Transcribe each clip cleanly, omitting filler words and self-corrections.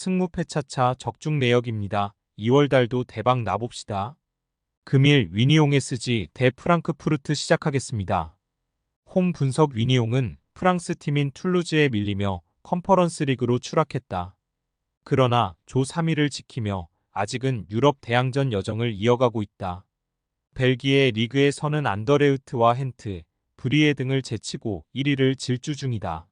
승무패 차차 적중 내역입니다. 2월달도 대박 나봅시다. 금일 위니옹 SG 대 프랑크푸르트 시작하겠습니다. 홈 분석 위니옹은 프랑스 팀인 툴루즈에 밀리며 컨퍼런스 리그로 추락했다. 그러나 조 3위를 지키며 아직은 유럽 대항전 여정을 이어가고 있다. 벨기에 리그에서는 안더레우트와 헨트, 브리에 등을 제치고 1위를 질주 중이다.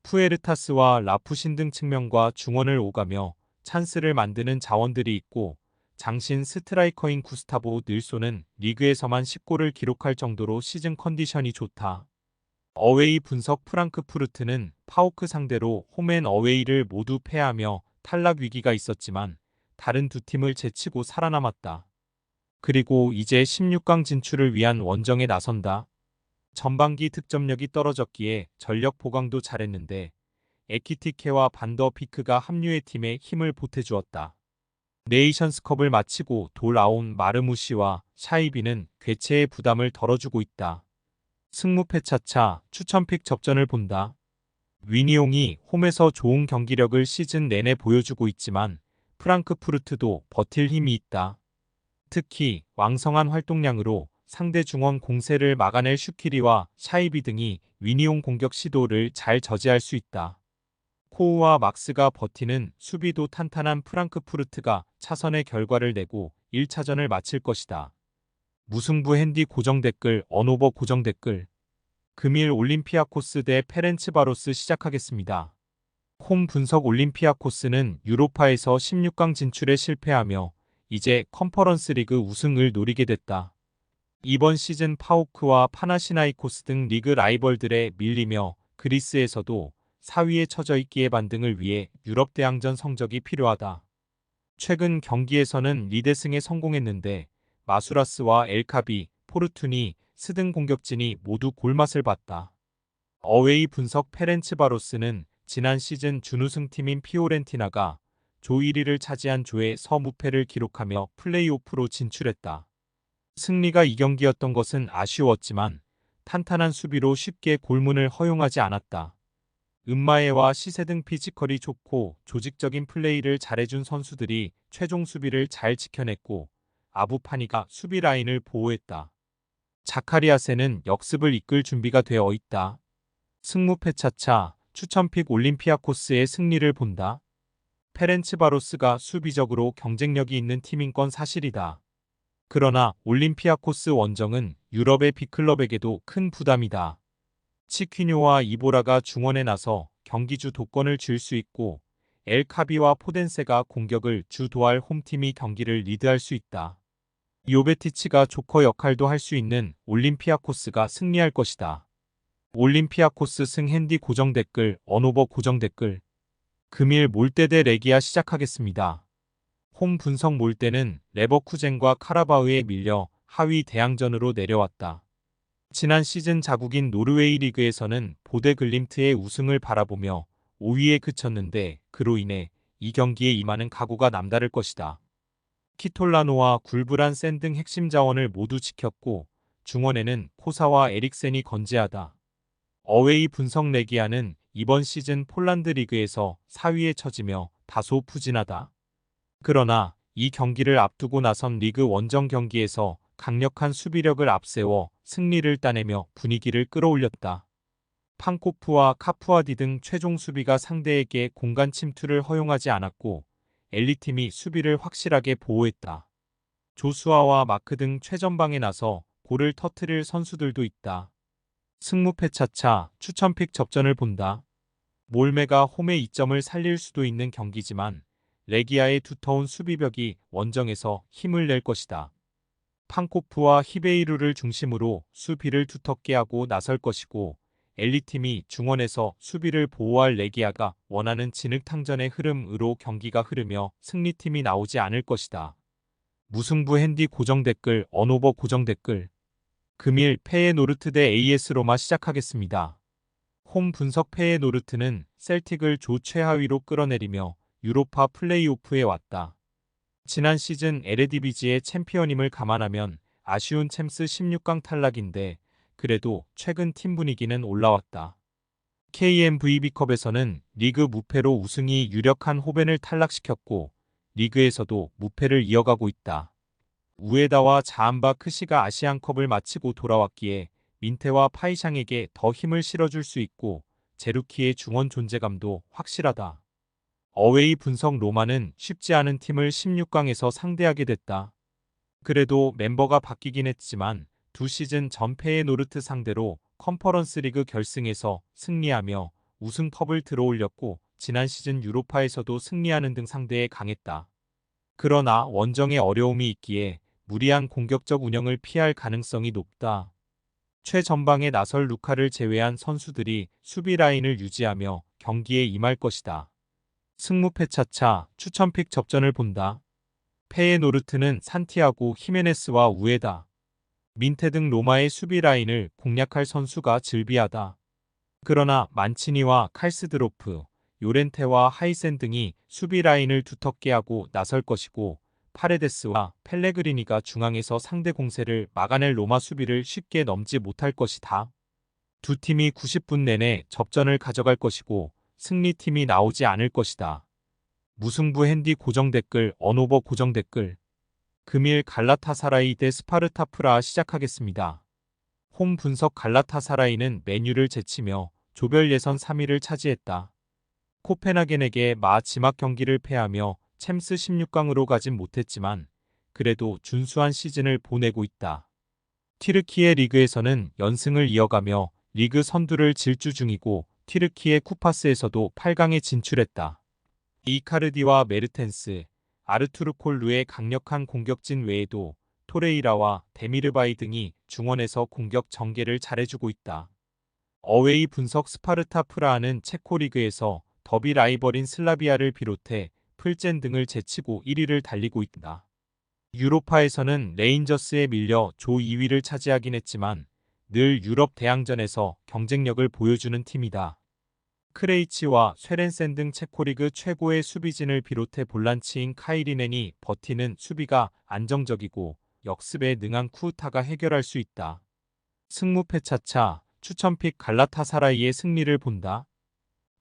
푸에르타스와 라푸신 등 측면과 중원을 오가며 찬스를 만드는 자원들이 있고 장신 스트라이커인 구스타보 늘소는 리그에서만 10골을 기록할 정도로 시즌 컨디션이 좋다. 어웨이 분석 프랑크푸르트는 파오크 상대로 홈앤 어웨이를 모두 패하며 탈락 위기가 있었지만 다른 두 팀을 제치고 살아남았다. 그리고 이제 16강 진출을 위한 원정에 나선다. 전반기 득점력이 떨어졌기에 전력 보강도 잘했는데 에키티케와 반더 피크가 합류해 팀에 힘을 보태주었다. 네이션스컵을 마치고 돌아온 마르무시와 샤이비는 괴체의 부담을 덜어주고 있다. 승무패 차차 추천픽 접전을 본다. 위니옹이 홈에서 좋은 경기력을 시즌 내내 보여주고 있지만 프랑크푸르트도 버틸 힘이 있다. 특히 왕성한 활동량으로 상대 중원 공세를 막아낼 슈키리와 샤이비 등이 위니옹 공격 시도를 잘 저지할 수 있다. 코우와 막스가 버티는 수비도 탄탄한 프랑크푸르트가 차선의 결과를 내고 1차전을 마칠 것이다. 무승부 핸디 고정 댓글 언오버 고정 댓글 금일 올림피아코스 대 페렌츠바로스 시작하겠습니다. 홈 분석 올림피아코스는 유로파에서 16강 진출에 실패하며 이제 컨퍼런스 리그 우승을 노리게 됐다. 이번 시즌 파오크와 파나시나이코스 등 리그 라이벌들에 밀리며 그리스에서도 4위에 처져 있기에 반등을 위해 유럽 대항전 성적이 필요하다. 최근 경기에서는 리대승에 성공했는데 마수라스와 엘카비, 포르투니, 스등 공격진이 모두 골맛을 봤다. 어웨이 분석 페렌츠바로스는 지난 시즌 준우승팀인 피오렌티나가 조 1위를 차지한 조에 서무패를 기록하며 플레이오프로 진출했다. 승리가 이 경기였던 것은 아쉬웠지만 탄탄한 수비로 쉽게 골문을 허용하지 않았다. 은마에와 시세 등 피지컬이 좋고 조직적인 플레이를 잘해준 선수들이 최종 수비를 잘 지켜냈고 아부파니가 수비 라인을 보호했다. 자카리아세는 역습을 이끌 준비가 되어 있다. 승무패 차차 추천픽 올림피아코스의 승리를 본다. 페렌츠바로스가 수비적으로 경쟁력이 있는 팀인 건 사실이다. 그러나 올림피아코스 원정은 유럽의 빅클럽에게도 큰 부담이다. 치퀴뇨와 이보라가 중원에 나서 경기주 독권을 쥘 수 있고 엘카비와 포덴세가 공격을 주도할 홈팀이 경기를 리드할 수 있다. 요베티치가 조커 역할도 할 수 있는 올림피아코스가 승리할 것이다. 올림피아코스 승 핸디 고정 댓글 언오버 고정 댓글 금일 몰대 대 레기아 시작하겠습니다. 홈 분석 몰대는 레버쿠젠과 카라바흐에 밀려 하위 대항전으로 내려왔다. 지난 시즌 자국인 노르웨이 리그에서는 보데 글림트의 우승을 바라보며 5위에 그쳤는데 그로 인해 이 경기에 임하는 각오가 남다를 것이다. 키톨라노와 굴브란 센 등 핵심 자원을 모두 지켰고 중원에는 코사와 에릭센이 건재하다. 어웨이 분석 레기아는 이번 시즌 폴란드 리그에서 4위에 처지며 다소 푸진하다. 그러나 이 경기를 앞두고 나선 리그 원정 경기에서 강력한 수비력을 앞세워 승리를 따내며 분위기를 끌어올렸다. 판코프와 카푸아디 등 최종 수비가 상대에게 공간 침투를 허용하지 않았고 엘리팀이 수비를 확실하게 보호했다. 조수아와 마크 등 최전방에 나서 골을 터뜨릴 선수들도 있다. 승무패 차차 추천픽 접전을 본다. 몰메가 홈의 이점을 살릴 수도 있는 경기지만 레기아의 두터운 수비벽이 원정에서 힘을 낼 것이다. 판코프와 히베이루를 중심으로 수비를 두텁게 하고 나설 것이고 엘리팀이 중원에서 수비를 보호할 레기아가 원하는 진흙탕전의 흐름으로 경기가 흐르며 승리팀이 나오지 않을 것이다. 무승부 핸디 고정 댓글 언오버 고정 댓글 금일 페예노르트 대 AS 로마 시작하겠습니다. 홈 분석 페예노르트는 셀틱을 조 최하위로 끌어내리며 유로파 플레이오프에 왔다. 지난 시즌 에레디비지의 챔피언임을 감안하면 아쉬운 챔스 16강 탈락인데 그래도 최근 팀 분위기는 올라왔다. KNVB컵에서는 리그 무패로 우승이 유력한 호벤을 탈락시켰고 리그에서도 무패를 이어가고 있다. 우에다와 자한바 크시가 아시안컵을 마치고 돌아왔기에 민태와 파이샹에게 더 힘을 실어줄 수 있고 제루키의 중원 존재감도 확실하다. 어웨이 분석 로마는 쉽지 않은 팀을 16강에서 상대하게 됐다. 그래도 멤버가 바뀌긴 했지만 두 시즌 전패의 노르트 상대로 컨퍼런스 리그 결승에서 승리하며 우승컵을 들어올렸고 지난 시즌 유로파에서도 승리하는 등 상대에 강했다. 그러나 원정에 어려움이 있기에 무리한 공격적 운영을 피할 가능성이 높다. 최전방에 나설 루카를 제외한 선수들이 수비 라인을 유지하며 경기에 임할 것이다. 승무패 차차 추천픽 접전을 본다. 페에노르트는 산티아고 히메네스와 우에다, 민테 등 로마의 수비 라인을 공략할 선수가 즐비하다. 그러나 만치니와 칼스드로프, 요렌테와 하이센 등이 수비 라인을 두텁게 하고 나설 것이고 파레데스와 펠레그리니가 중앙에서 상대 공세를 막아낼 로마 수비를 쉽게 넘지 못할 것이다. 두 팀이 90분 내내 접전을 가져갈 것이고 승리팀이 나오지 않을 것이다. 무승부 핸디 고정 댓글 언오버 고정 댓글 금일 갈라타사라이 대 스파르타 프라하 시작하겠습니다. 홈 분석 갈라타사라이는 맨유를 제치며 조별 예선 3위를 차지했다. 코펜하겐에게 마지막 경기를 패하며 챔스 16강으로 가진 못했지만 그래도 준수한 시즌을 보내고 있다. 튀르키예 리그에서는 연승을 이어가며 리그 선두를 질주 중이고 튀르키예 쿠파스에서도 8강에 진출했다. 이카르디와 메르텐스, 아르투르 콜루의 강력한 공격진 외에도 토레이라와 데미르바이 등이 중원에서 공격 전개를 잘해주고 있다. 어웨이 분석 스파르타 프라하는 체코 리그에서 더비 라이벌인 슬라비아를 비롯해 풀젠 등을 제치고 1위를 달리고 있다. 유로파에서는 레인저스에 밀려 조 2위를 차지하긴 했지만 늘 유럽 대항전에서 경쟁력을 보여주는 팀이다. 크레이치와 쇠렌센 등 체코리그 최고의 수비진을 비롯해 볼란치인 카이리넨이 버티는 수비가 안정적이고 역습에 능한 쿠우타가 해결할 수 있다. 승무패 차차 추천픽 갈라타사라이의 승리를 본다.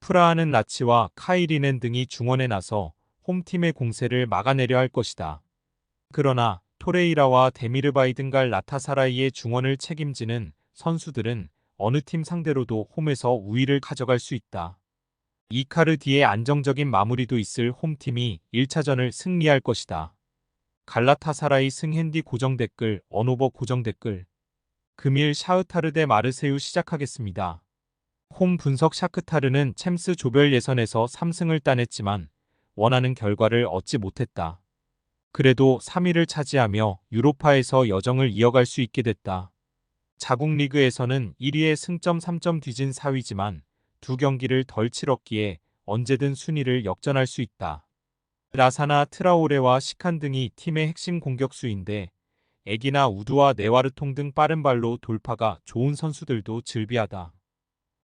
프라하는 라치와 카이리넨 등이 중원에 나서 홈팀의 공세를 막아내려 할 것이다. 그러나 토레이라와 데미르바이 등 갈라타사라이의 중원을 책임지는 선수들은 어느 팀 상대로도 홈에서 우위를 가져갈 수 있다. 이카르디의 안정적인 마무리도 있을 홈팀이 1차전을 승리할 것이다. 갈라타사라이 승핸디 고정 댓글 언오버 고정 댓글 금일 샤흐타르 대 마르세유 시작하겠습니다. 홈 분석 샤크타르는 챔스 조별 예선에서 3승을 따냈지만 원하는 결과를 얻지 못했다. 그래도 3위를 차지하며 유로파에서 여정을 이어갈 수 있게 됐다. 자국 리그에서는 1위의 승점 3점 뒤진 4위지만 두 경기를 덜 치렀기에 언제든 순위를 역전할 수 있다. 라사나 트라오레와 시칸 등이 팀의 핵심 공격수인데 에기나 우드와 네와르통 등 빠른 발로 돌파가 좋은 선수들도 즐비하다.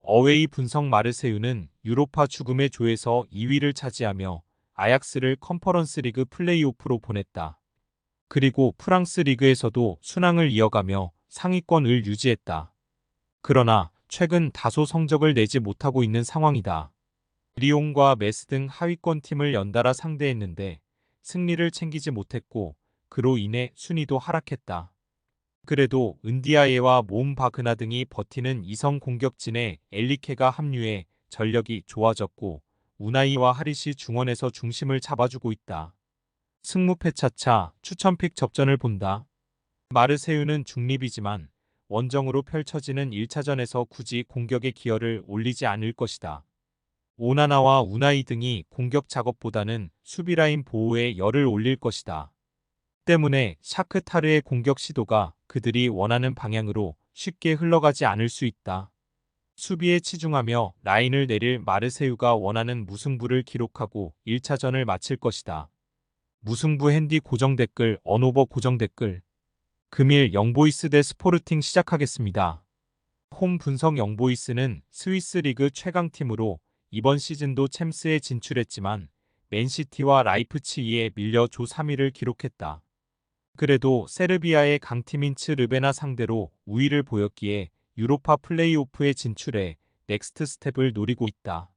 어웨이 분석 마르세유는 유로파 죽음의 조에서 2위를 차지하며 아약스를 컨퍼런스 리그 플레이오프로 보냈다. 그리고 프랑스 리그에서도 순항을 이어가며 상위권을 유지했다. 그러나 최근 다소 성적을 내지 못하고 있는 상황이다. 리옹과 메스 등 하위권 팀을 연달아 상대했는데 승리를 챙기지 못했고 그로 인해 순위도 하락했다. 그래도 은디아예와 모음바그나 등이 버티는 이성 공격진에 엘리케가 합류해 전력이 좋아졌고 우나이와 하릿이 중원에서 중심을 잡아주고 있다. 승무패 차차 추천픽 접전을 본다. 마르세유는 중립이지만 원정으로 펼쳐지는 1차전에서 굳이 공격의 기여를 올리지 않을 것이다. 오나나와 우나이 등이 공격 작업보다는 수비라인 보호에 열을 올릴 것이다. 때문에 샤크타르의 공격 시도가 그들이 원하는 방향으로 쉽게 흘러가지 않을 수 있다. 수비에 치중하며 라인을 내릴 마르세유가 원하는 무승부를 기록하고 1차전을 마칠 것이다. 무승부 핸디 고정 댓글 언오버 고정 댓글 금일 영보이스 대 스포르팅 시작하겠습니다. 홈 분석 영보이스는 스위스 리그 최강팀으로 이번 시즌도 챔스에 진출했지만 맨시티와 라이프치히에 밀려 조 3위를 기록했다. 그래도 세르비아의 강팀인 츠 르베나 상대로 우위를 보였기에 유로파 플레이오프에 진출해 넥스트 스텝을 노리고 있다.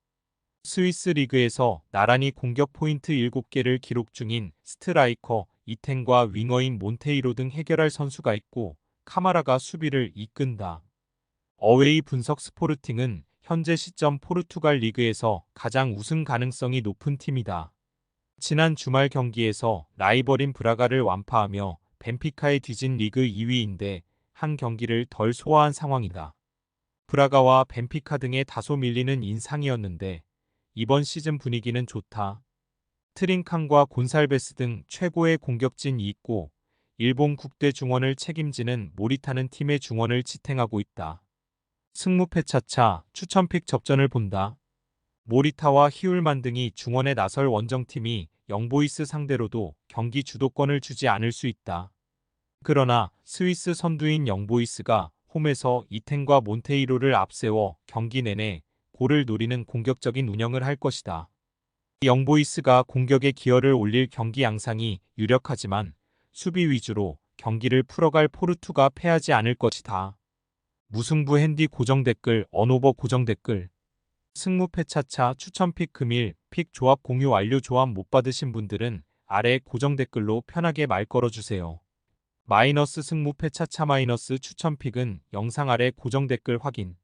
스위스 리그에서 나란히 공격 포인트 7개를 기록 중인 스트라이커 이텐과 윙어인 몬테이로 등 해결할 선수가 있고 카마라가 수비를 이끈다. 어웨이 분석 스포르팅은 현재 시점 포르투갈 리그에서 가장 우승 가능성이 높은 팀이다. 지난 주말 경기에서 라이벌인 브라가를 완파하며 벤피카에 뒤진 리그 2위인데 한 경기를 덜 소화한 상황이다. 브라가와 벤피카 등에 다소 밀리는 인상이었는데 이번 시즌 분위기는 좋다. 트링칸과 곤살베스 등 최고의 공격진이 있고 일본 국대 중원을 책임지는 모리타는 팀의 중원을 지탱하고 있다. 승무패 차차 추천픽 접전을 본다. 모리타와 히울만 등이 중원에 나설 원정팀이 영보이스 상대로도 경기 주도권을 주지 않을 수 있다. 그러나 스위스 선두인 영보이스가 홈에서 이텐과 몬테이로를 앞세워 경기 내내 골을 노리는 공격적인 운영을 할 것이다. 영보이스가 공격에 기여를 올릴 경기 양상이 유력하지만 수비 위주로 경기를 풀어갈 포르투가 패하지 않을 것이다. 무승부 핸디 고정 댓글 언오버 고정 댓글 승무패 차차 추천픽 금일 픽 조합 공유 완료. 조합 못 받으신 분들은 아래 고정 댓글로 편하게 말 걸어주세요. 마이너스 승무패 차차 마이너스 추천픽은 영상 아래 고정 댓글 확인.